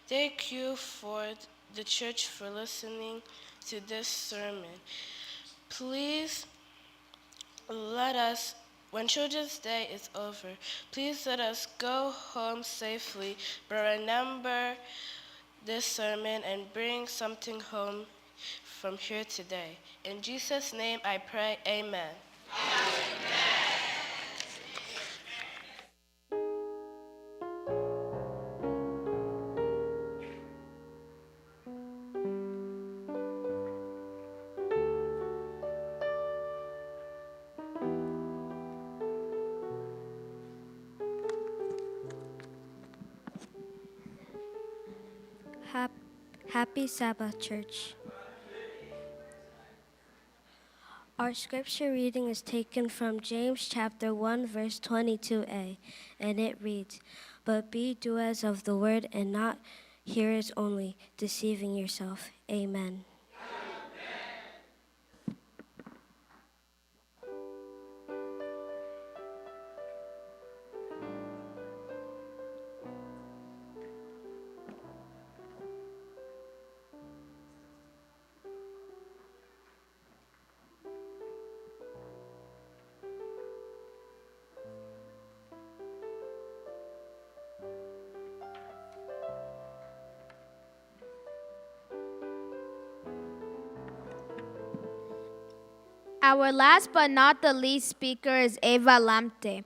Thank you for the church for listening to this sermon. Please let us, when Children's Day is over, please let us go home safely, but remember this sermon and bring something home from here today. In Jesus' name I pray, amen. Happy Sabbath, church. Our scripture reading is taken from James chapter 1, verse 22a, and it reads, "But be doers of the word and not hearers only, deceiving yourself." Amen. Our last but not the least speaker is Ava Lamte.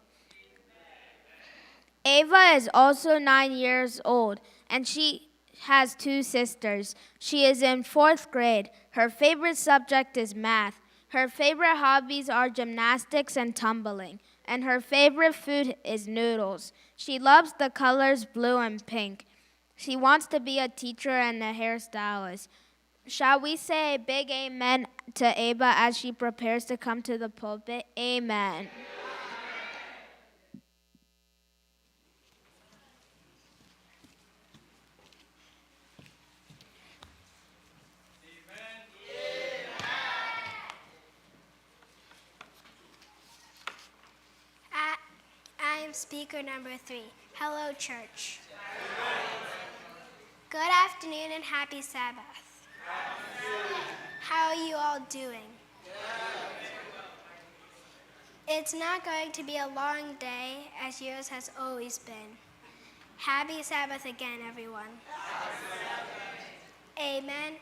Ava is also 9 years old, and she has 2 sisters. She is in 4th grade. Her favorite subject is math. Her favorite hobbies are gymnastics and tumbling, and her favorite food is noodles. She loves the colors blue and pink. She wants to be a teacher and a hairstylist. Shall we say a big amen to Ava as she prepares to come to the pulpit? Amen. speaker number 3. Hello, church. Good afternoon and happy Sabbath. How are you all doing? It's not going to be a long day, as yours has always been. Happy Sabbath again, everyone. Amen.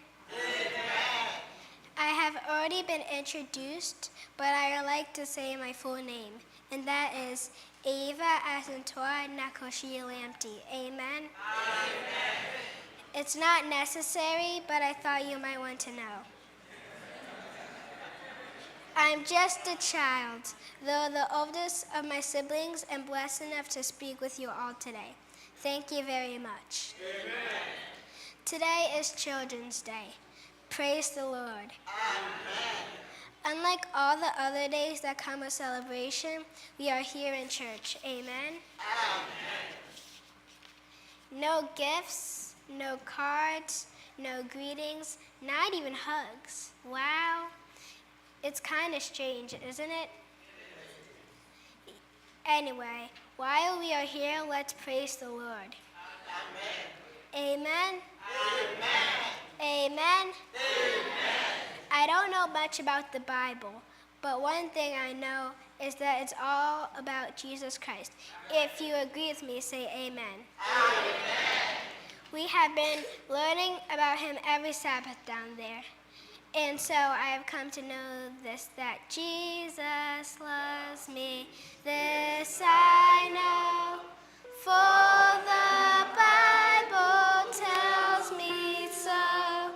I have already been introduced, but I would like to say my full name, and that is Avya Asintoa Nakoshi Lamptey. Amen? It's not necessary, but I thought you might want to know. I'm just a child, though the oldest of my siblings, and blessed enough to speak with you all today. Thank you very much. Amen. Today is Children's Day. Praise the Lord. Amen. Unlike all the other days that come with celebration, we are here in church. Amen? Amen. No gifts, no cards, no greetings, not even hugs. Wow. It's kind of strange, isn't it? Anyway, while we are here, let's praise the Lord. Amen. Amen. Amen. Amen. I don't know much about the Bible, but one thing I know is that it's all about Jesus Christ. If you agree with me, say amen. Amen. We have been learning about him every Sabbath down there. And so I have come to know this, that Jesus loves me. This I know, for the Bible tells me so.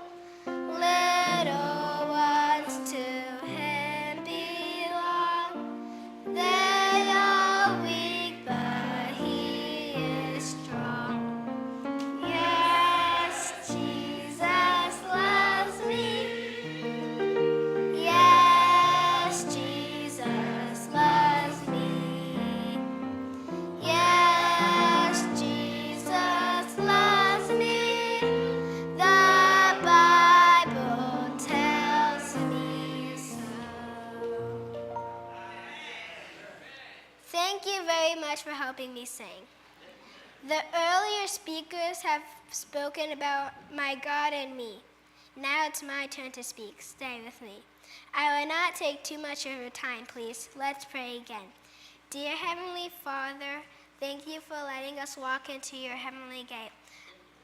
Little ones to him belong. They are weak, but he is strong. Yes, Jesus loves me. Yes, Jesus loves me. Yes, Jesus loves me. The Bible tells me so. Thank you very much for helping me sing. The earlier speakers have spoken about my God and me. Now it's my turn to speak. Stay with me. I will not take too much of your time, please. Let's pray again. Dear Heavenly Father, thank you for letting us walk into your heavenly gate.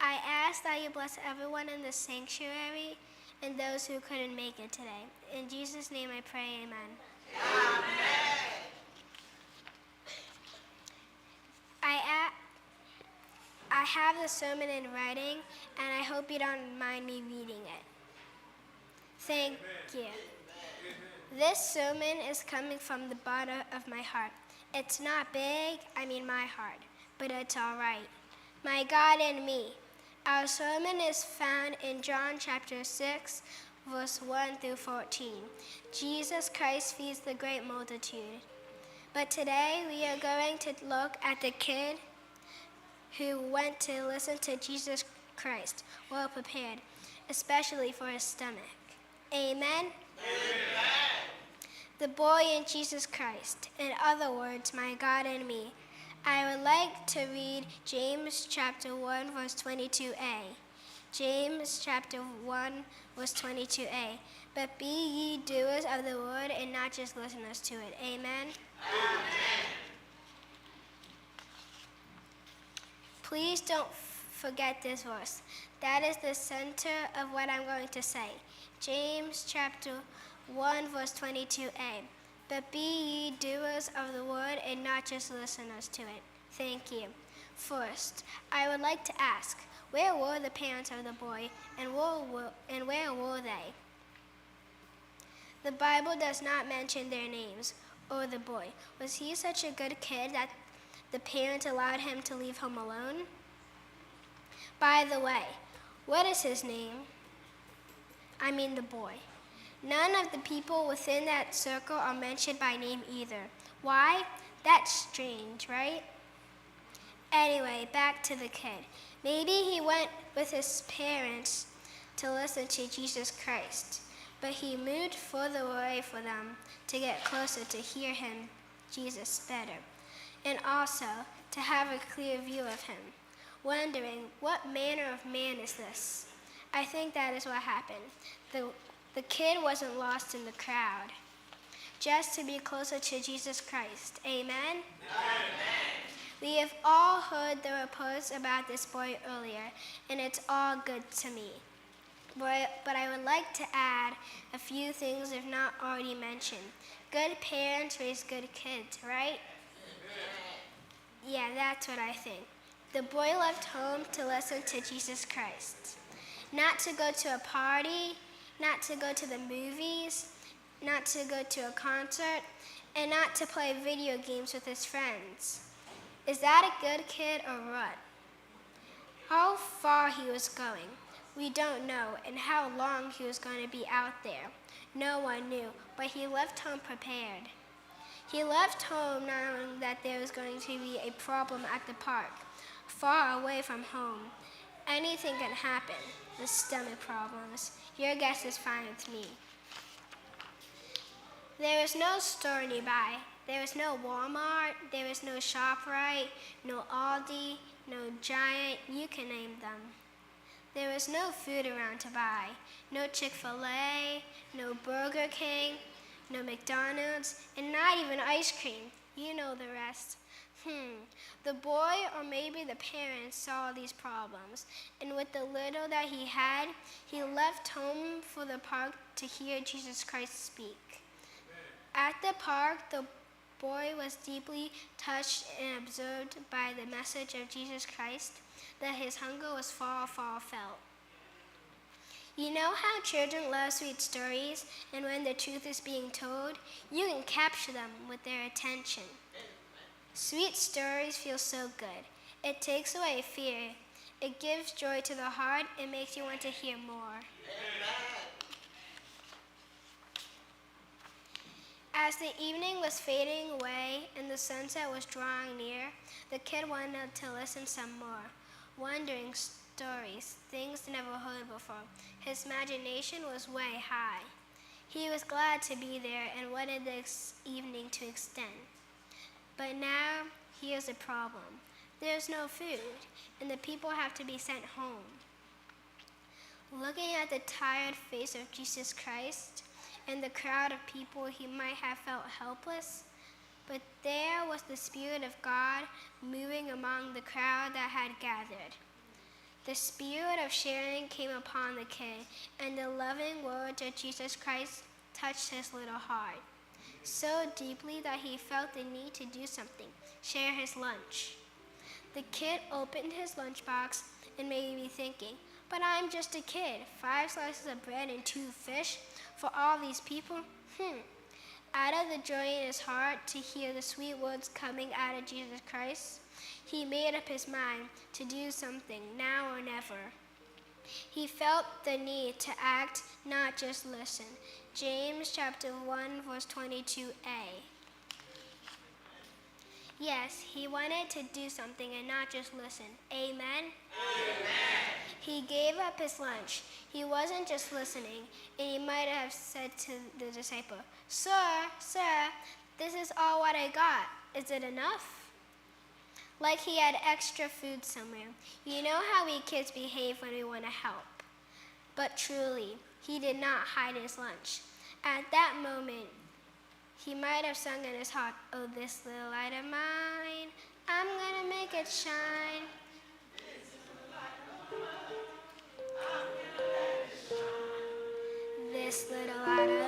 I ask that you bless everyone in the sanctuary and those who couldn't make it today. In Jesus' name I pray, amen. Amen. I have the sermon in writing, and I hope you don't mind me reading it. Thank you. This sermon is coming from the bottom of my heart. It's not big, my heart, but it's all right. My God and me. Our sermon is found in John chapter 6, verse 1 through 14. Jesus Christ feeds the great multitude. But today we are going to look at the kid who went to listen to Jesus Christ, well prepared, especially for his stomach. Amen? Amen. The boy in Jesus Christ, in other words, my God and me. I would like to read James chapter 1, verse 22a. James chapter 1, verse 22a. But be ye doers of the word and not just listeners to it. Amen? Amen. Please don't forget this verse. That is the center of what I'm going to say. James chapter 1, verse 22a. But be ye doers of the word and not just listeners to it. Thank you. First, I would like to ask, where were the parents of the boy, and where were they? The Bible does not mention their names or the boy. Was he such a good kid that the parents allowed him to leave home alone? By the way, what is his name? The boy. None of the people within that circle are mentioned by name either. Why? That's strange, right? Anyway, back to the kid. Maybe he went with his parents to listen to Jesus Christ, but he moved further away from them to get closer to hear him, Jesus, better. and also to have a clear view of him, wondering, what manner of man is this? I think that is what happened. The kid wasn't lost in the crowd, just to be closer to Jesus Christ. Amen? Amen. We have all heard the reports about this boy earlier, and it's all good to me. But I would like to add a few things if not already mentioned. Good parents raise good kids, right? Yeah, that's what I think. The boy left home to listen to Jesus Christ. Not to go to a party, not to go to the movies, not to go to a concert, and not to play video games with his friends. Is that a good kid or what? How far he was going, we don't know, and how long he was going to be out there. No one knew, but he left home prepared. He left home knowing that there was going to be a problem at the park, far away from home. Anything can happen. The stomach problems. Your guess is fine with me. There was no store nearby. There was no Walmart. There was no ShopRite, no Aldi, no Giant. You can name them. There was no food around to buy. No Chick-fil-A, no Burger King, no McDonald's, and not even ice cream. You know the rest. The boy, or maybe the parents, saw these problems, and with the little that he had, he left home for the park to hear Jesus Christ speak. At the park, the boy was deeply touched and absorbed by the message of Jesus Christ, that his hunger was far, far felt. You know how children love sweet stories, and when the truth is being told, you can capture them with their attention. Sweet stories feel so good. It takes away fear. It gives joy to the heart. It makes you want to hear more. As the evening was fading away and the sunset was drawing near, the kid wanted to listen some more, wondering stories, things never heard before. His imagination was way high. He was glad to be there and wanted this evening to extend. But now, here's a problem. There's no food, and the people have to be sent home. Looking at the tired face of Jesus Christ and the crowd of people, he might have felt helpless, but there was the Spirit of God moving among the crowd that had gathered. The spirit of sharing came upon the kid, and the loving words of Jesus Christ touched his little heart so deeply that he felt the need to do something, share his lunch. The kid opened his lunchbox and may be thinking, but I'm just a kid, 5 slices of bread and 2 fish for all these people? Out of the joy in his heart to hear the sweet words coming out of Jesus Christ, he made up his mind to do something now or never. He felt the need to act, not just listen. James chapter 1, verse 22a. Yes, he wanted to do something and not just listen. Amen? Amen. He gave up his lunch. He wasn't just listening, and he might have said to the disciple, Sir, this is all what I got. Is it enough? Like he had extra food somewhere. You know how we kids behave when we want to help. But truly, he did not hide his lunch. At that moment, he might have sung in his heart, oh, this little light of mine, I'm gonna make it shine. This little light of